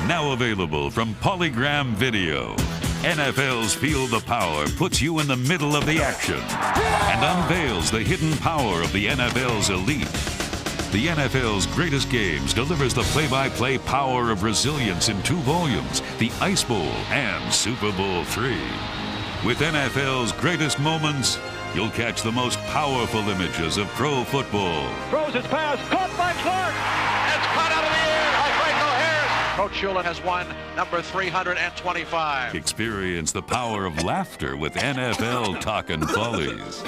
Now available from Polygram Video. NFL's Feel the Power puts you in the middle of the action and unveils the hidden power of the NFL's elite. The NFL's Greatest Games delivers the play-by-play power of resilience in 2 volumes, the Ice Bowl and Super Bowl III. With NFL's Greatest Moments, you'll catch the most powerful images of pro football. Throws his pass, caught by Clark. It's caught out of the air. Alfredo Harris. Coach Shula has won number 325. Experience the power of laughter with NFL Talkin' Follies.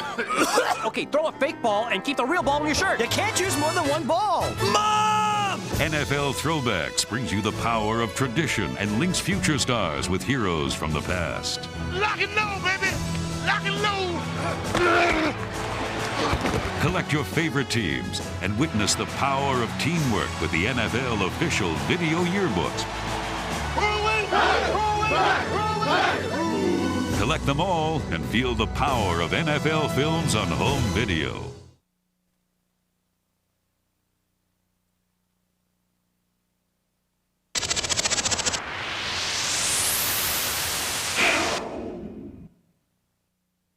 Okay, throw a fake ball and keep the real ball in your shirt. You can't use more than one ball. Mom! NFL Throwbacks brings you the power of tradition and links future stars with heroes from the past. Lock and load, baby. Lock and load. Collect your favorite teams and witness the power of teamwork with the NFL official video yearbooks. Collect them all and feel the power of NFL films on home video.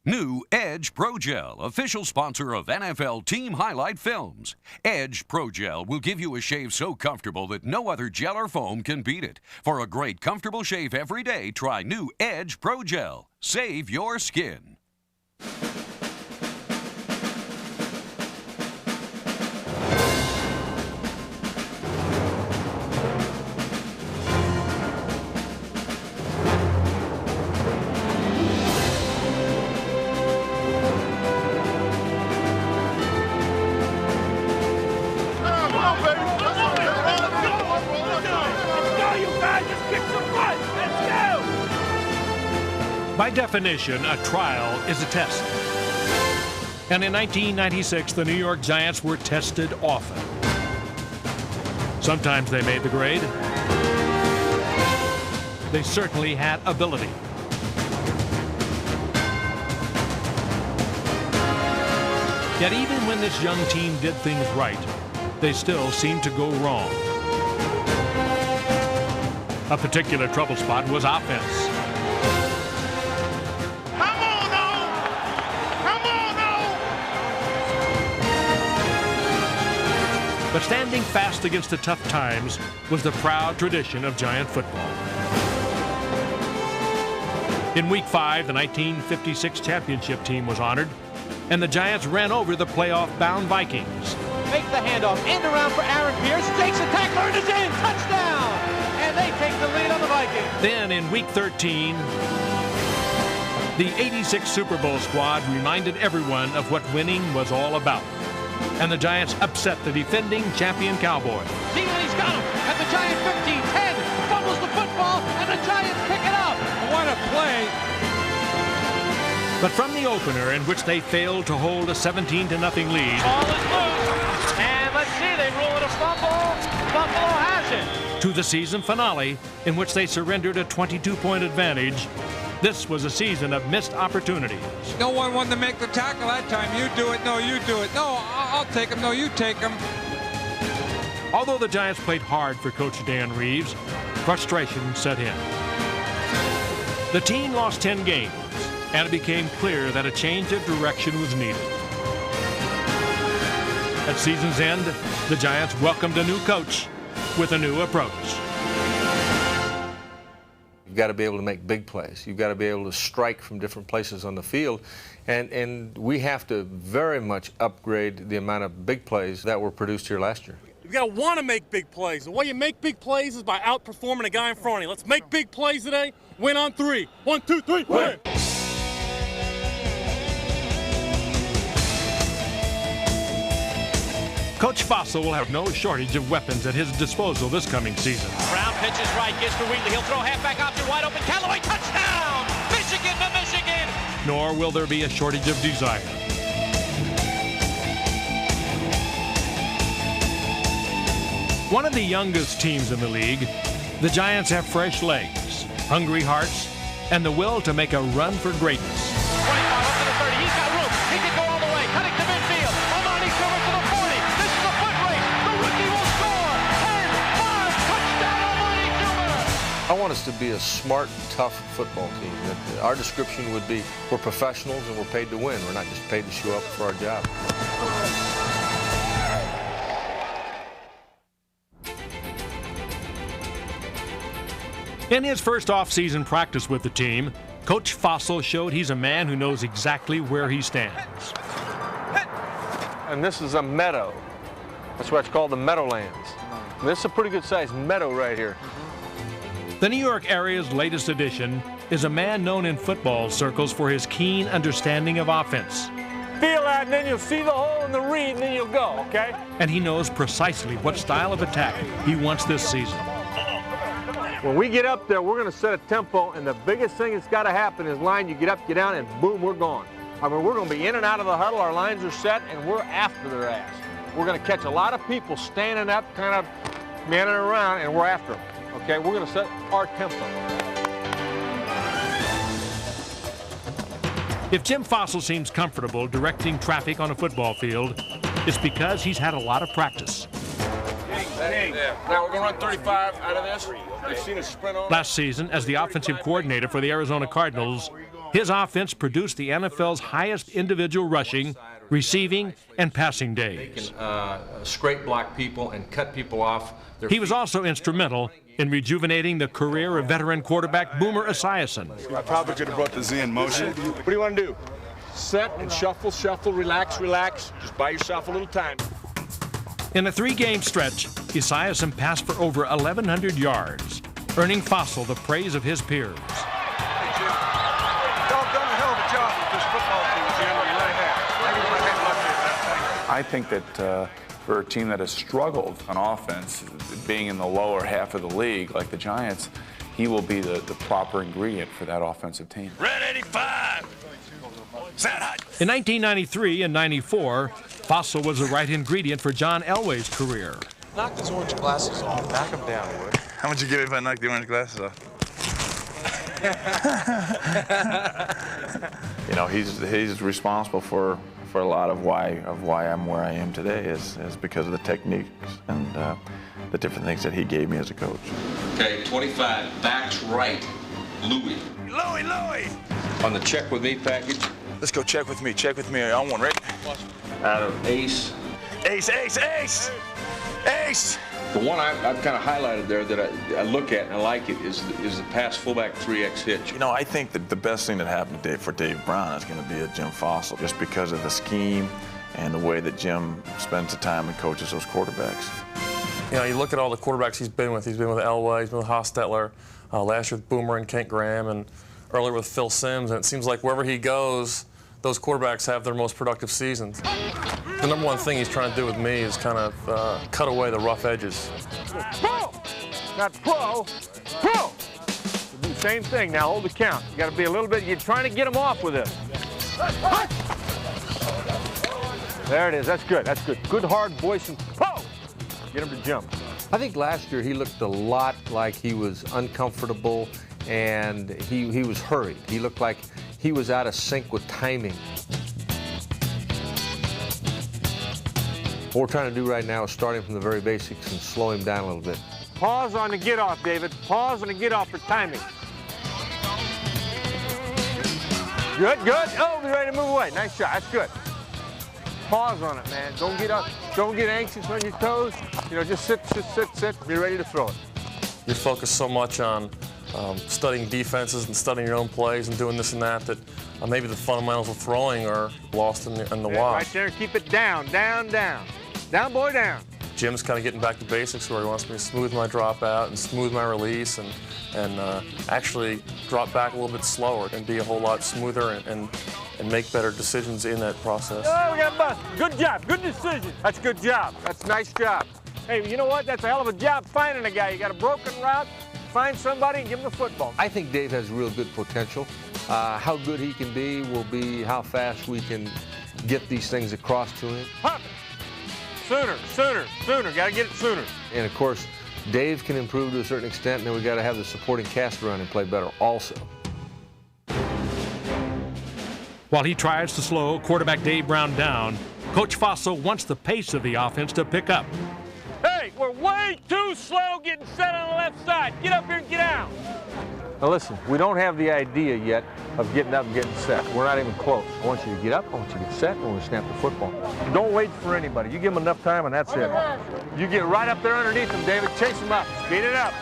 New Edge Pro Gel, official sponsor of NFL Team Highlight Films. Edge Pro Gel will give you a shave so comfortable that no other gel or foam can beat it. For a great, comfortable shave every day, try new Edge Pro Gel. Save your skin. By definition, a trial is a test. And in 1996, the New York Giants were tested often. Sometimes they made the grade. They certainly had ability. Yet even when this young team did things right, they still seemed to go wrong. A particular trouble spot was offense. But standing fast against the tough times was the proud tradition of Giant football. In Week 5, the 1956 championship team was honored, and the Giants ran over the playoff-bound Vikings. Make the handoff, end around for Aaron Pierce, takes a tackler and is in, touchdown! And they take the lead on the Vikings. Then in Week 13, the 86 Super Bowl squad reminded everyone of what winning was all about. And the Giants upset the defending champion Cowboys. He's got him at the Giant 15, 10, fumbles the football, and the Giants pick it up. What a play. But from the opener, in which they failed to hold a 17-0 lead. Ball is loose, and let's see, they rule it a fumble. Buffalo has it. To the season finale, in which they surrendered a 22-point advantage. This was a season of missed opportunities. No one wanted to make the tackle that time. You do it. No, you do it. No, I'll take him. No, you take him. Although the Giants played hard for Coach Dan Reeves, frustration set in. The team lost 10 games, and it became clear that a change of direction was needed. At season's end, the Giants welcomed a new coach with a new approach. You've got to be able to make big plays. You've got to be able to strike from different places on the field. And we have to very much upgrade the amount of big plays that were produced here last year. You've got to want to make big plays. The way you make big plays is by outperforming a guy in front of you. Let's make big plays today. Win on 3. 1, 2, 3, win! Coach Fossil will have no shortage of weapons at his disposal this coming season. Brown pitches right, gets to Wheatley. He'll throw halfback option wide open. Callaway, touchdown! Michigan to Michigan! Nor will there be a shortage of desire. One of the youngest teams in the league, the Giants have fresh legs, hungry hearts, and the will to make a run for greatness. 25 up to the 30. He's got room. He can go all the way. Cutting to midfield. Armani Silver to the 40. This is a foot race. The rookie will score. 10, 5, touchdown Armani Silver. I want us to be a smart, tough football team. Our description would be we're professionals and we're paid to win. We're not just paid to show up for our job. In his first off-season practice with the team, Coach Fassel showed he's a man who knows exactly where he stands. And this is a meadow. That's why it's called the Meadowlands. And this is a pretty good sized meadow right here. The New York area's latest addition is a man known in football circles for his keen understanding of offense. Feel that, and then you'll see the hole in the read, and then you'll go, okay? And he knows precisely what style of attack he wants this season. When we get up there, we're going to set a tempo, and the biggest thing that's got to happen is line, you get up, get down, and boom, we're gone. I mean, we're going to be in and out of the huddle, our lines are set, and we're after their ass. We're going to catch a lot of people standing up, kind of manning around, and we're after them, okay? We're going to set our tempo. If Jim Fassel seems comfortable directing traffic on a football field, it's because he's had a lot of practice. Now we're going to run 35 out of this. You've seen us sprint on. Last season, as the offensive coordinator for the Arizona Cardinals, his offense produced the NFL's highest individual rushing, receiving, and passing days. They can scrape block people and cut people off. He was also instrumental in rejuvenating the career of veteran quarterback Boomer Esiason. I probably could have brought the Z in motion. What do you want to do? Set and shuffle, shuffle, relax, relax. Just buy yourself a little time. In a 3-game stretch, Esiason passed for over 1,100 yards, earning Fassel the praise of his peers. Hey, Jim. Y'all done a hell of a job with this football team, Jim. You really have. I think that for a team that has struggled on offense, being in the lower half of the league, like the Giants, he will be the proper ingredient for that offensive team. Red 85. In 1993 and 94, Fassel was the right ingredient for John Elway's career. Knock those orange glasses off. Knock them down, Wood. How much you give if I knock the orange glasses off? You know, he's responsible for a lot of why I'm where I am today is because of the techniques and the different things that he gave me as a coach. Okay, 25, backs right, Louis. Louis! On the check with me package. Let's go check with me. Check with me. On one, right? Out of ace. Ace, ace, ace! Ace! The one I've kind of highlighted there that I look at and I like it is the pass fullback 3X hitch. You know, I think that the best thing that happened today for Dave Brown is going to be a Jim Fassel, just because of the scheme and the way that Jim spends the time and coaches those quarterbacks. You know, you look at all the quarterbacks he's been with. He's been with Elway, he's been with Hostetler, last year with Boomer and Kent Graham, and earlier with Phil Simms. And it seems like wherever he goes, those quarterbacks have their most productive seasons. The number one thing he's trying to do with me is kind of cut away the rough edges. Pro! Not pro. Pro! Same thing. Now hold the count. You got to be a little bit. You're trying to get them off with this. There it is. That's good. That's good. Good hard voice and pro! Get him to jump. I think last year he looked a lot like he was uncomfortable and he was hurried. He looked like he was out of sync with timing. What we're trying to do right now is start him from the very basics and slow him down a little bit. Pause on the get off, David. Pause on the get off for timing. Good, good. Oh, be ready to move away. Nice shot. That's good. Pause on it, man. Don't get up. Don't get anxious on your toes. You know, just sit, sit, sit, sit. Be ready to throw it. You're focused so much on studying defenses and studying your own plays and doing this and that maybe the fundamentals of throwing are lost in the wash. Right there. Keep it down, down, down. Down, boy, down. Jim's kind of getting back to basics where he wants me to smooth my drop out and smooth my release and actually drop back a little bit slower and be a whole lot smoother and make better decisions in that process. Oh, we got busted. Good job. Good decision. That's a good job. That's a nice job. Hey, you know what? That's a hell of a job finding a guy. You got a broken route, find somebody and give him the football. I think Dave has real good potential. How good he can be will be how fast we can get these things across to him. Pop it. Sooner, sooner, sooner. Got to get it sooner. And, of course, Dave can improve to a certain extent, and then we've got to have the supporting cast around him play better also. While he tries to slow quarterback Dave Brown down, Coach Fassel wants the pace of the offense to pick up. Hey, we're way too slow getting set on the left side. Get up here and get out. Now listen, we don't have the idea yet of getting up and getting set. We're not even close. I want you to get up, I want you to get set, and we're going to snap the football. Don't wait for anybody. You give them enough time, and that's it. You get right up there underneath them, David. Chase them up. Speed it up.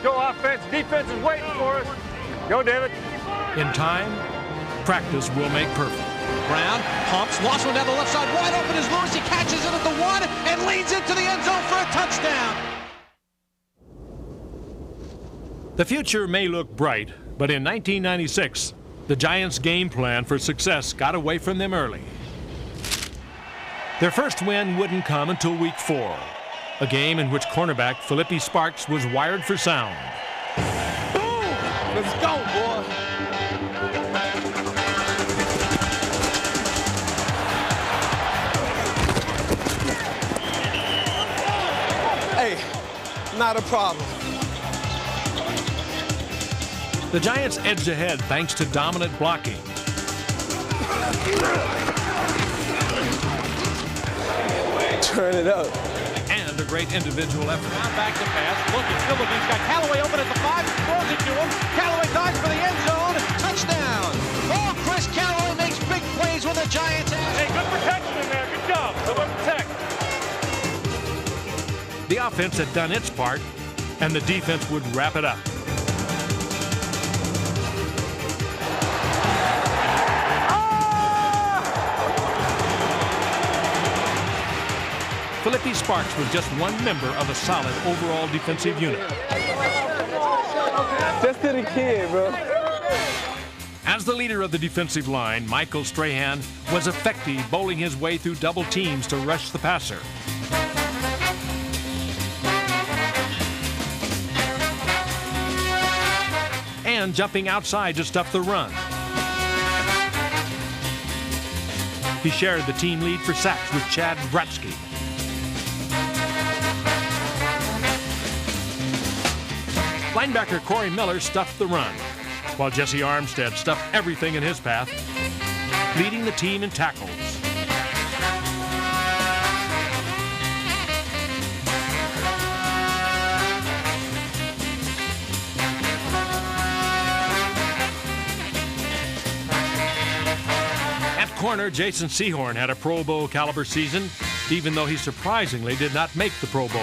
Go offense. Defense is waiting for us. Go, David. In time, practice will make perfect. Brown pumps, lost one down the left side, wide open is Lewis. He catches it at the 1 and leads into the end zone for a touchdown. The future may look bright, but in 1996, the Giants' game plan for success got away from them early. Their first win wouldn't come until week 4, a game in which cornerback Philippi Sparks was wired for sound. Boom! Let's go, boy! Hey, not a problem. The Giants edged ahead thanks to dominant blocking. Turn it up. And a great individual effort. Now back to pass. Looking, still looking. He's got Callaway open at the 5. Throws it to him. Callaway dives for the end zone. Touchdown. Oh, Chris Callaway makes big plays with the Giants. Hey, good protection in there. Good job. Good protect. The offense had done its part, and the defense would wrap it up. Philippi Sparks was just one member of a solid overall defensive unit. Just to the kid, bro. As the leader of the defensive line, Michael Strahan was effective bowling his way through double teams to rush the passer. And jumping outside to stuff the run. He shared the team lead for sacks with Chad Bratsky. Linebacker Corey Miller stuffed the run, while Jesse Armstead stuffed everything in his path, leading the team in tackles. At corner, Jason Sehorn had a Pro Bowl caliber season, even though he surprisingly did not make the Pro Bowl.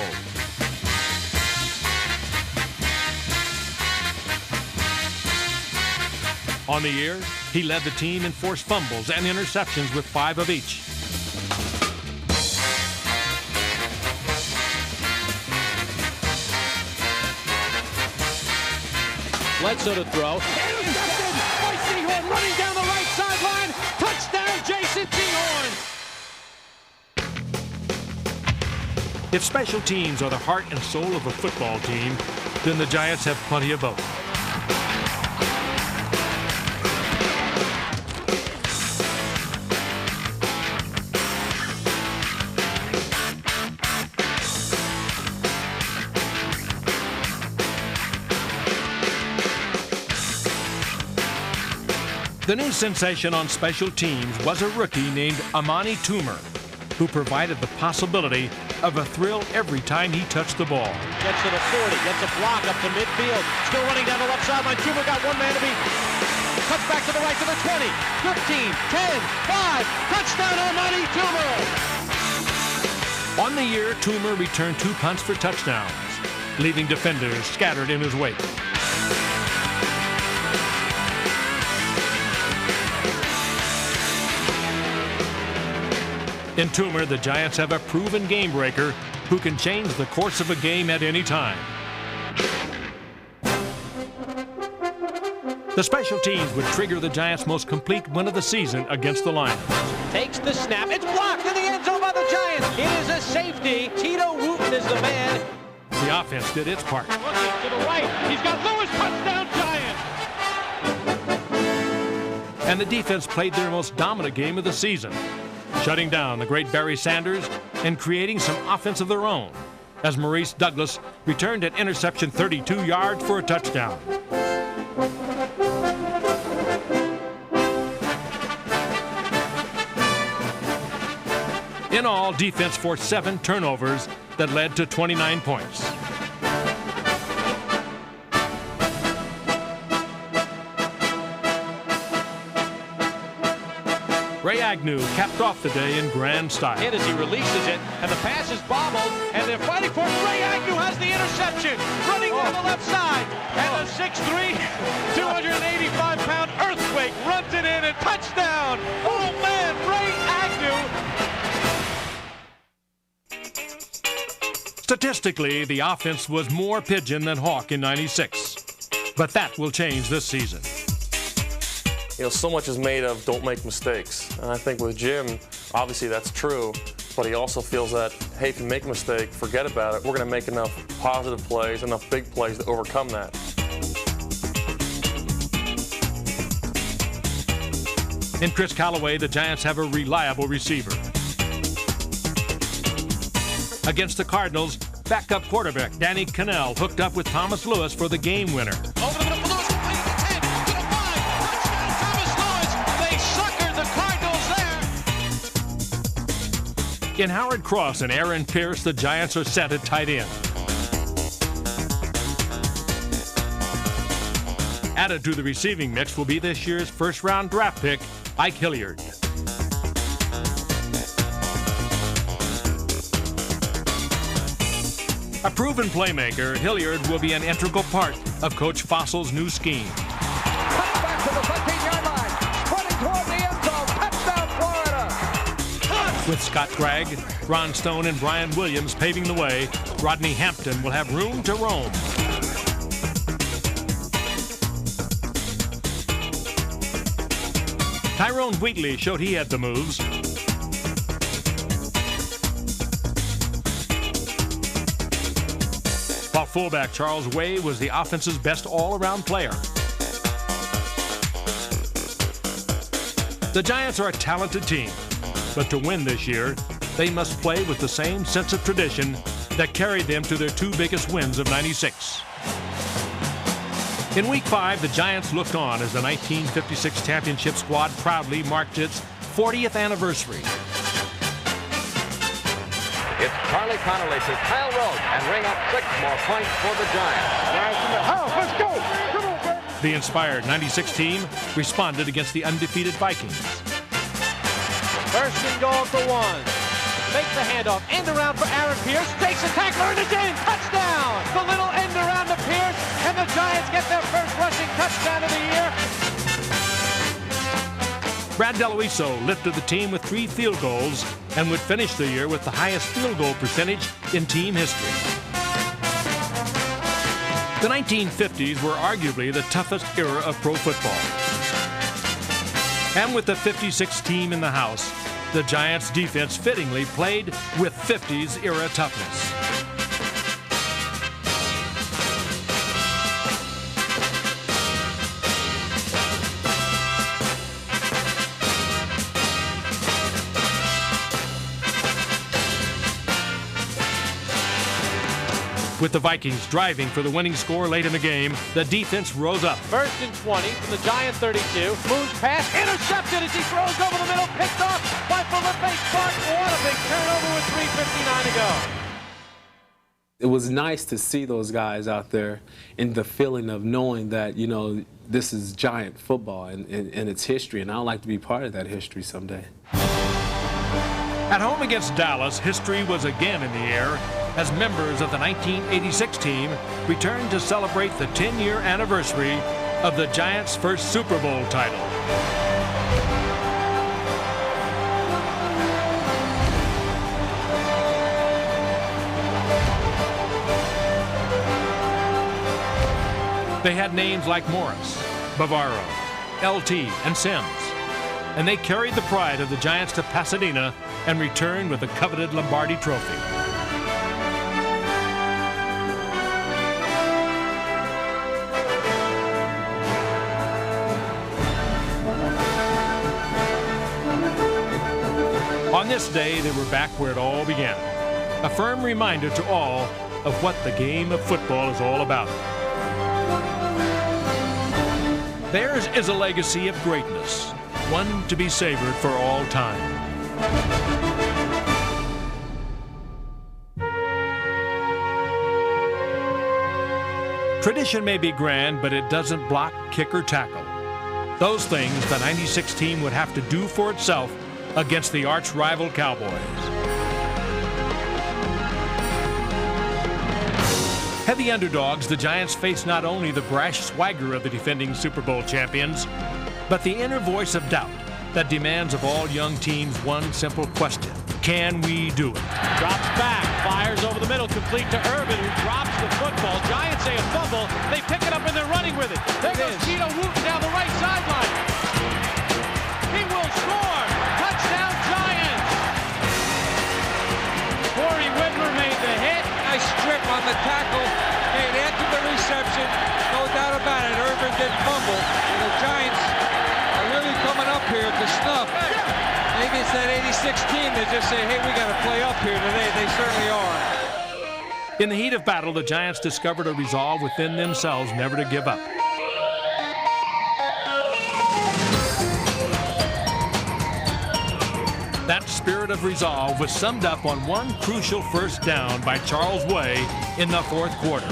On the year, he led the team in forced fumbles and interceptions with 5 of each. Bledsoe to throw. Intercepted by Sehorn, running down the right sideline. Touchdown, Jason Sehorn. If special teams are the heart and soul of a football team, then the Giants have plenty of both. The new sensation on special teams was a rookie named Amani Toomer, who provided the possibility of a thrill every time he touched the ball. Gets to the 40, gets a block up to midfield. Still running down the left sideline. Toomer got one man to beat. Cuts back to the right to the 20, 15, 10, 5. Touchdown, Amani Toomer! On the year, Toomer returned 2 punts for touchdowns, leaving defenders scattered in his wake. In Toomer, the Giants have a proven game breaker who can change the course of a game at any time. The special teams would trigger the Giants' most complete win of the season against the Lions. Takes the snap. It's blocked in the end zone by the Giants. It is a safety. Tito Wooten is the man. The offense did its part. Looking to the right. He's got Lewis. Touchdown, Giants. And the defense played their most dominant game of the season, shutting down the great Barry Sanders and creating some offense of their own, as Maurice Douglas returned an interception 32 yards for a touchdown. In all, defense forced 7 turnovers that led to 29 points. Ray Agnew capped off the day in grand style. Hit as he releases it, and the pass is bobbled, and they're fighting for it. Ray Agnew has the interception, running down the left side, and a 6'3", 285-pound earthquake runs it in, and touchdown! Oh man, Ray Agnew! Statistically, the offense was more Pigeon than Hawk in '96, but that will change this season. You know, so much is made of don't make mistakes. And I think with Jim, obviously that's true, but he also feels that, hey, if you make a mistake, forget about it. We're going to make enough positive plays, enough big plays to overcome that. In Chris Callaway, the Giants have a reliable receiver. Against the Cardinals, backup quarterback Danny Cannell hooked up with Thomas Lewis for the game winner. Over the middle for Lewis, complete at the 10, to the 5, touchdown Thomas Lewis. They suckered the Cardinals there. In Howard Cross and Aaron Pierce, the Giants are set at tight end. Added to the receiving mix will be this year's first-round draft pick, Ike Hilliard. A proven playmaker, Hilliard will be an integral part of Coach Fossil's new scheme. Back to the 15-yard line, running toward the end zone, touchdown Florida! With Scott Gregg, Ron Stone, and Brian Williams paving the way, Rodney Hampton will have room to roam. Tyrone Wheatley showed he had the moves. While fullback Charles Way was the offense's best all-around player. The Giants are a talented team, but to win this year, they must play with the same sense of tradition that carried them to their two biggest wins of '96. In Week 5, the Giants looked on as the 1956 championship squad proudly marked its 40th anniversary. It's Charlie Connolly to Kyle Rhodes and ring up 6 more points for the Giants. Let's go! Come on, baby! The inspired '96 team responded against the undefeated Vikings. First and goal at the 1. Make the handoff, end around for Aaron Pierce, takes a tackler and it's in, touchdown! The little end around to Pierce, and the Giants get their first rushing touchdown of the year. Brad DeLuiso lifted the team with 3 field goals and would finish the year with the highest field goal percentage in team history. The 1950s were arguably the toughest era of pro football. And with the 56 team in the house, the Giants' defense fittingly played with 50s era toughness. With the Vikings driving for the winning score late in the game, the defense rose up. First and 20 from the Giant 32. Moves pass, intercepted as he throws over the middle, picked off by Felipe Sparks. What a big turnover with 3:59 to go. It was nice to see those guys out there and the feeling of knowing that, you know, this is Giant football and its history, and I'd like to be part of that history someday. At home against Dallas, history was again in the air as members of the 1986 team returned to celebrate the 10-year anniversary of the Giants' first Super Bowl title. They had names like Morris, Bavaro, LT, and Sims, and they carried the pride of the Giants to Pasadena and returned with the coveted Lombardi Trophy. On this day, they were back where it all began. A firm reminder to all of what the game of football is all about. Theirs is a legacy of greatness, one to be savored for all time. Tradition may be grand, but it doesn't block, kick, or tackle. Those things the 96 team would have to do for itself against the arch-rival Cowboys. Heavy underdogs, the Giants face not only the brash swagger of the defending Super Bowl champions, but the inner voice of doubt that demands of all young teams one simple question: can we do it? Drops back, fires over the middle, complete to Urban, who drops the football. Giants say a fumble. They pick it up and they're running with it. There goes Tito Wooten down the right sideline. He will score. Touchdown, Giants. Corey Whitmer made the hit. Nice strip on the tackle. Made after the reception. No doubt about it. Urban did fumble. And the Giants are really coming up here to snuff. Maybe it's that 86 team that just say, hey, we got to play up here today. They certainly are. In the heat of battle, the Giants discovered a resolve within themselves never to give up. That spirit of resolve was summed up on one crucial first down by Charles Way in the fourth quarter.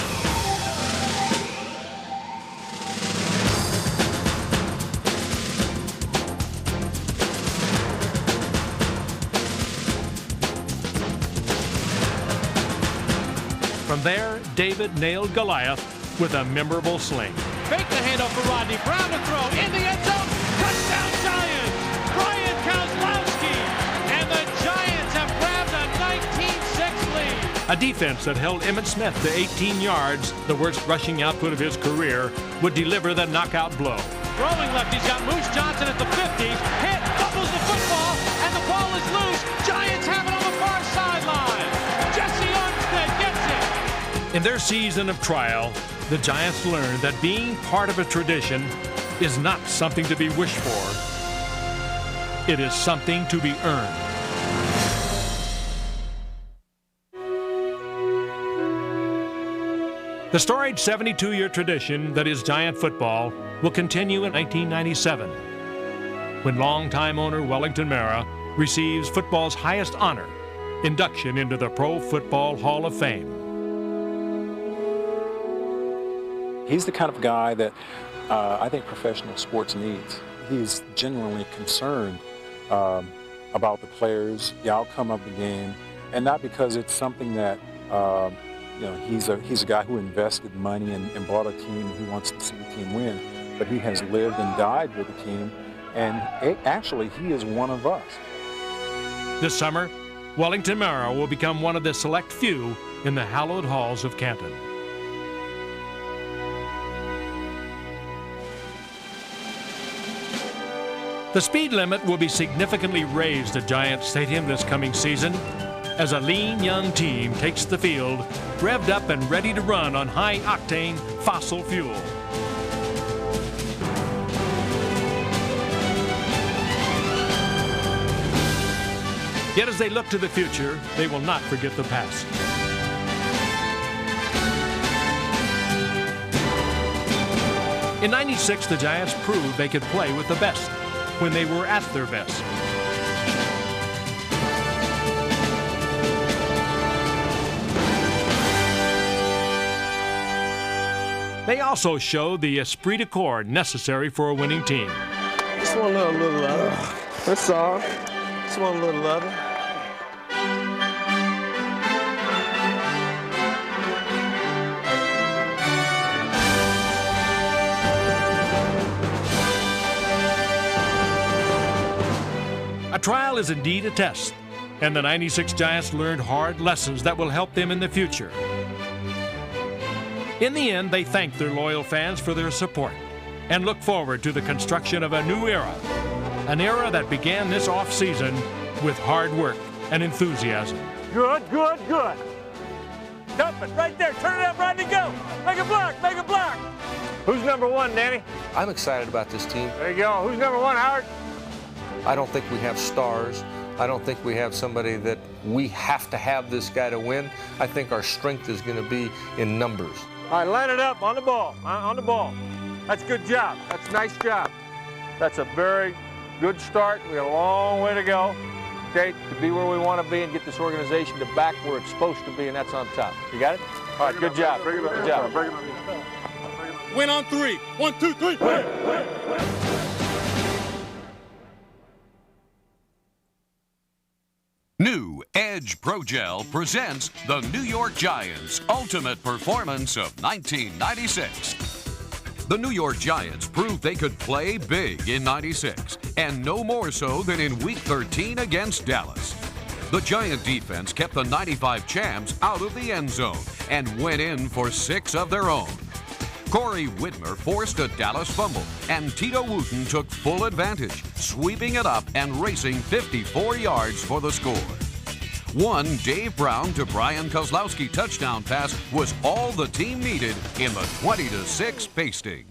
From there, David nailed Goliath with a memorable sling. Fake the handoff for Rodney Brown to throw in the end zone. Touchdown, Giants! Brian Kozlowski! And the Giants have grabbed a 19-6 lead. A defense that held Emmitt Smith to 18 yards, the worst rushing output of his career, would deliver the knockout blow. Throwing left, he's got Moose Johnson at the 50. Hit, fumbles the football, and the ball is loose. Giants have it on the far sideline. Jesse Armstead gets it. In their season of trial, the Giants learned that being part of a tradition is not something to be wished for. It is something to be earned. The storied 72-year tradition that is Giant football will continue in 1997, when longtime owner Wellington Mara receives football's highest honor, induction into the Pro Football Hall of Fame. He's the kind of guy that I think professional sports needs. He's genuinely concerned about the players, the outcome of the game, and not because it's something that he's a guy who invested money and bought a team and he wants to see the team win, but he has lived and died with the team, and actually he is one of us. This summer, Wellington Mara will become one of the select few in the hallowed halls of Canton. The speed limit will be significantly raised at Giant Stadium this coming season as a lean young team takes the field, revved up and ready to run on high-octane fossil fuel. Yet as they look to the future, they will not forget the past. In '96, the Giants proved they could play with the best when they were at their best. They also showed the esprit de corps necessary for a winning team. Just want a little love. That's all. Just want a little love. A trial is indeed a test, and the '96 Giants learned hard lessons that will help them in the future. In the end, they thank their loyal fans for their support and look forward to the construction of a new era, an era that began this offseason with hard work and enthusiasm. Good, good, good. Dump it right there. Turn it up, Rodney, go. Make a block, make a block. Who's number one, Danny? I'm excited about this team. There you go. Who's number one, Howard? I don't think we have stars. I don't think we have somebody that we have to have this guy to win. I think our strength is going to be in numbers. All right, line it up on the ball, on the ball. That's a good job. That's a nice job. That's a very good start. We got a long way to go. okay, to be where we want to be and get this organization to back where it's supposed to be, and that's on top. You got it? All right, good job. Good job. Win on 3. 1, 2, 3. Win. New Edge Pro Gel presents the New York Giants' ultimate performance of 1996. The New York Giants proved they could play big in '96, and no more so than in Week 13 against Dallas. The Giant defense kept the '95 champs out of the end zone and went in for 6 of their own. Corey Whitmer forced a Dallas fumble, and Tito Wooten took full advantage, sweeping it up and racing 54 yards for the score. One Dave Brown to Brian Kozlowski touchdown pass was all the team needed in the 20-6 pasting.